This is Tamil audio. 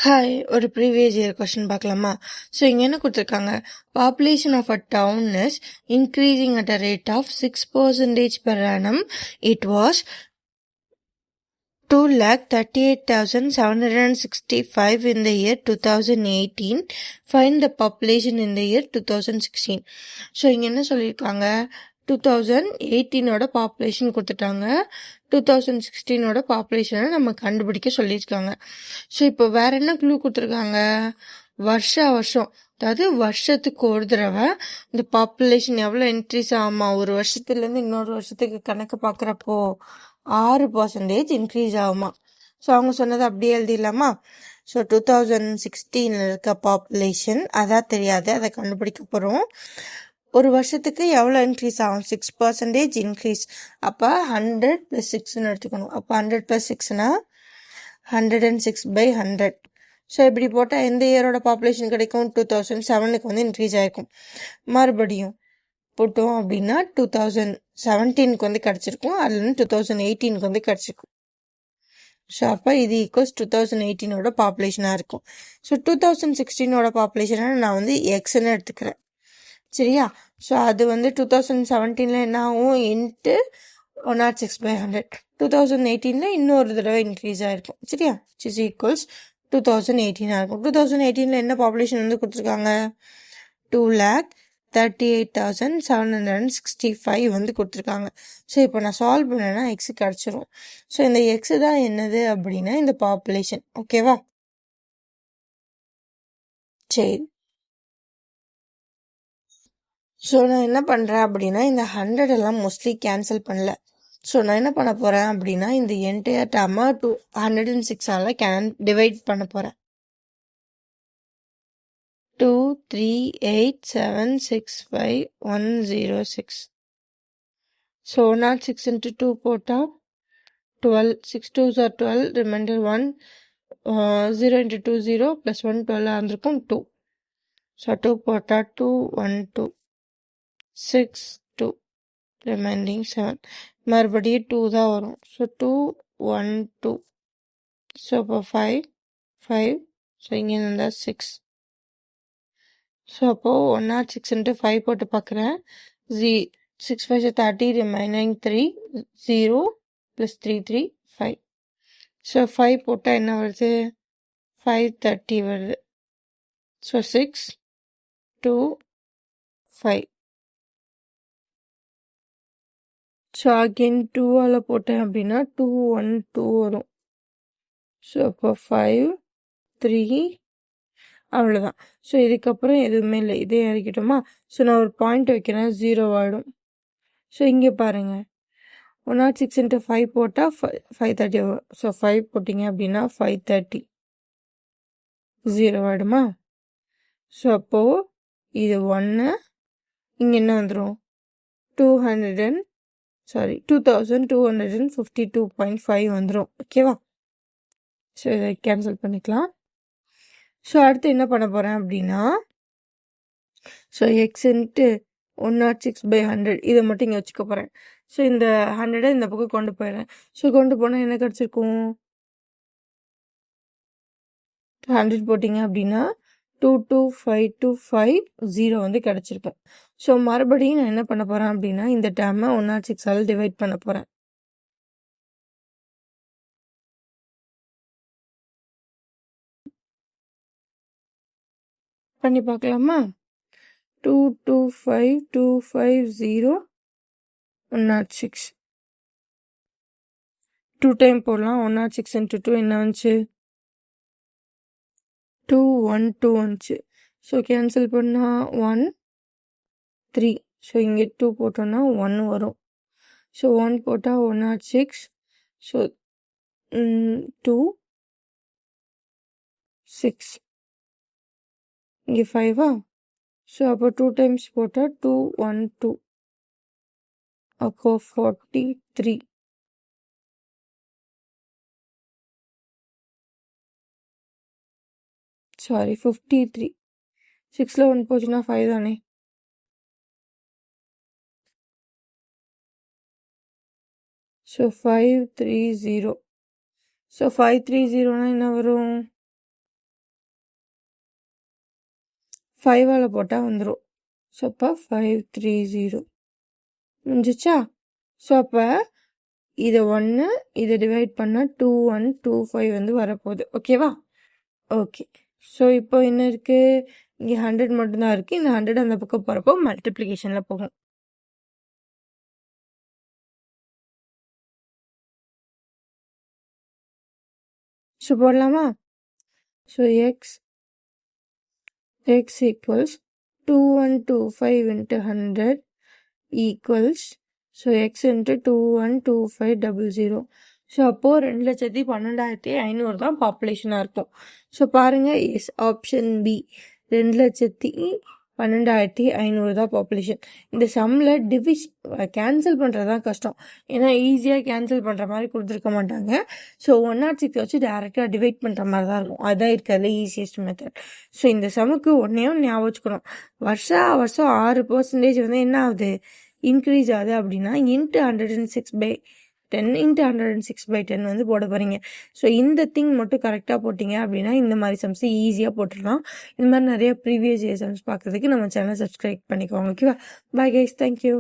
ஹாய், ஒரு ப்ரீவியஸ் இயர் கொஸ்டின் பார்க்கலாமா? ஸோ இங்கே என்ன கொடுத்துருக்காங்க, population of a town is increasing at a rate of 6% per annum. It was 2,38,765 in the year 2018. Find the population in the year 2016. So இங்கே என்ன சொல்லியிருக்காங்க, 2018ஓட பாப்புலேஷன் கொடுத்துட்டாங்க, 2016ஓட பாப்புலேஷனை நம்ம கண்டுபிடிக்க சொல்லியிருக்காங்க. ஸோ இப்போ வேற என்ன க்ளூ கொடுத்துருக்காங்க, வருஷம் அதாவது வருஷத்துக்கு ஒரு தடவை இந்த பாப்புலேஷன் எவ்வளோ இன்க்ரீஸ் ஆகுமா, ஒரு வருஷத்துலேருந்து இன்னொரு வருஷத்துக்கு கணக்கு பார்க்குறப்போ 6% இன்க்ரீஸ் ஆகுமா. ஸோ அவங்க சொன்னதை அப்படியே எழுதிடலாமா. ஸோ 2016 இருக்க பாப்புலேஷன் அதான் தெரியாது, அதை கண்டுபிடிக்க போகிறோம். ஒரு வருஷத்துக்கு எவ்வளோ இன்க்ரீஸ் ஆகும், 6% இன்க்ரீஸ். அப்போ 100 + 6ன்னு எடுத்துக்கணும். அப்போ 100 + 6னா 106/100. ஸோ இப்படி போட்டால் எந்த இயரோட பாப்புலேஷன் கிடைக்கும், 2007க்கு வந்து இன்க்ரீஸ் ஆகிருக்கும். மறுபடியும் போட்டோம் அப்படின்னா 2017க்கு வந்து கிடச்சிருக்கும், அதுலேருந்து 2018க்கு வந்து கிடச்சிருக்கும். ஸோ அப்போ இது ஈக்குவல்ஸ் 2018ஓட பாப்புலேஷனாக இருக்கும். ஸோ 2016ஓட பாப்புலேஷனை நான் வந்து எக்ஸ்ன்னு எடுத்துக்கிறேன், சரியா. ஸோ அது வந்து 2017 என்ன ஆகும், இன்ட்டு 106/100. 2018 இன்னொரு தடவை இன்க்ரீஸ் ஆகிருக்கும், சரியா. இஸ் ஈக்குவல்ஸ் 2018 இருக்கும். 2018 என்ன பாப்புலேஷன் வந்து கொடுத்துருக்காங்க, 2,38,765 வந்து கொடுத்துருக்காங்க. ஸோ இப்போ நான் சால்வ் பண்ணேன்னா எக்ஸு கிடச்சிரும். ஸோ இந்த எக்ஸு தான் என்னது அப்படின்னா இந்த பாப்புலேஷன், ஓகேவா. சரி, ஸோ நான் என்ன பண்ணுறேன் அப்படின்னா இந்த 100 எல்லாம் மோஸ்ட்லி கேன்சல் பண்ணல. ஸோ நான் என்ன பண்ண போகிறேன் அப்படின்னா இந்த என்டையர் டேர்மை 206ஆல் டிவைட் பண்ண போகிறேன். 238,765,106. ஸோ 106 × 2 போட்டால் 12, 6 2s are 12, ரிமைண்டர் 1, 0 × 2 0 + 1 12 இருந்திருக்கும் 2. ஸோ 2 போட்டால் 2 1 2 6 2 ரிமைண்டிங் 7, மறுபடியும் 2 தான் வரும். ஸோ 2 1 2. ஸோ இப்போ 5 5. ஸோ இங்கே இருந்தால் 6. ஸோ அப்போது 106 × 5 போட்டு பார்க்குறேன், 6 5 30, ரிமைனிங் 3 0 + 3 3 5. ஸோ 5 போட்டால் என்ன வருது, 530 வருது. ஸோ 6 2 5. ஸோ அகெயின் 2ஆல் போட்டேன் அப்படின்னா 2 1 2 வரும். ஸோ அப்போ 5 3 அவ்வளோதான். ஸோ இதுக்கப்புறம் எதுவுமே இல்லை, இதே இறக்கிட்டோமா. ஸோ நான் ஒரு பாயிண்ட் வைக்கிறேன், 0 ஆகிடும். ஸோ இங்கே பாருங்கள், 106 × 5 போட்டால் 530 வரும். ஸோ 5 போட்டிங்க அப்படின்னா 530 0 ஆகிடுமா. ஸோ அப்போது இது 1, இங்கே என்ன வந்துடும், 2252.5 வந்துடும், ஓகேவா. ஸோ இதை கேன்சல் பண்ணிக்கலாம். ஸோ அடுத்து என்ன பண்ண போகிறேன் அப்படின்னா, ஸோ எக்ஸ் இன்ட்டு 106/100 இதை மட்டும் இங்கே வச்சுக்க போகிறேன். ஸோ இந்த 100 இந்த பக்கம் கொண்டு போயிடுறேன். ஸோ கொண்டு போனால் என்ன கிடச்சிருக்கும், 100 போட்டிங்க அப்படின்னா 22525 வந்து கிடச்சிருக்கும். ஸோ மறுபடியும் நான் என்ன பண்ண போகிறேன் அப்படின்னா இந்த டேர்மை 106ஆல் டிவைட் பண்ண போகிறேன். பண்ணி பார்க்கலாமா. 225250 106 2 டைம் போடலாம். 106 × 2 என்ன வந்துச்சு, 212 வந்துச்சு. ஸோ கேன்சல் பண்ணால் 1 3. ஸோ இங்கே 2 போட்டோன்னா 1 வரும். ஸோ 1 போட்டால் 106. ஸோ 2 6, இங்கே 5ஆ. ஸோ அப்போ 2 டைம்ஸ் போட்டால் 212, அப்போ 43. சாரி 53. 6ல் 1 போச்சுன்னா 5 தானே. ஸோ 530. ஸோ 530னா என்ன வரும், 5ஆல் போட்டால் வந்துடும். ஸோ அப்போ 530 முடிஞ்சிச்சா? ஸோ அப்போ இதை 1 இதை டிவைட் பண்ணால் 2125 வந்து வரப்போகுது. ஓகேவா? ஓகே. ஸோ இப்போ என்ன இருக்குது? இங்கே 100 மட்டும்தான் இருக்குது. இந்த 100 அந்த பக்கம் போகிறப்போ மல்டிப்ளிகேஷனில் போகும். ஸோ போடலாமா? So X equals 2125 into 100 equals so X into 212500. So அப்போது 2,12,500 தான் பாப்புலேஷனாக இருக்கும். ஸோ பாருங்கள், எஸ் ஆப்ஷன் பி 2,12,500 தான் பாப்புலேஷன். இந்த சம்மில் கேன்சல் பண்ணுறது தான் கஷ்டம். ஏன்னா ஈஸியாக கேன்சல் பண்ணுற மாதிரி கொடுத்துருக்க மாட்டாங்க. ஸோ 106 வச்சு டேரெக்டாக டிவைட் பண்ணுற மாதிரி தான் இருக்கும். அதுதான் இருக்கிறதுல ஈஸியஸ்ட் மெத்தட். ஸோ இந்த சம்முக்கு ஒன்றே ஞாபகம் வச்சுக்கணும். வருஷம் 6% வந்து என்ன ஆகுது? இன்க்ரீஸ் ஆகுது. அப்படின்னா இன்ட்டு 106/10 இன்ட்டு 106/10 வந்து போட போகிறீங்க. ஸோ இந்த திங் மட்டும் கரெக்டாக போட்டிங்க அப்படின்னா இந்த மாதிரி சம்ஸ் ஈஸியாக போட்டுடலாம். இந்த மாதிரி நிறைய ப்ரீவியஸ் இயர் சம்ஸ் பார்க்குறதுக்கு நம்ம சேனலை சப்ஸ்கிரைப் பண்ணிக்கோங்க. ஓகேவா? Bye guys, thank you.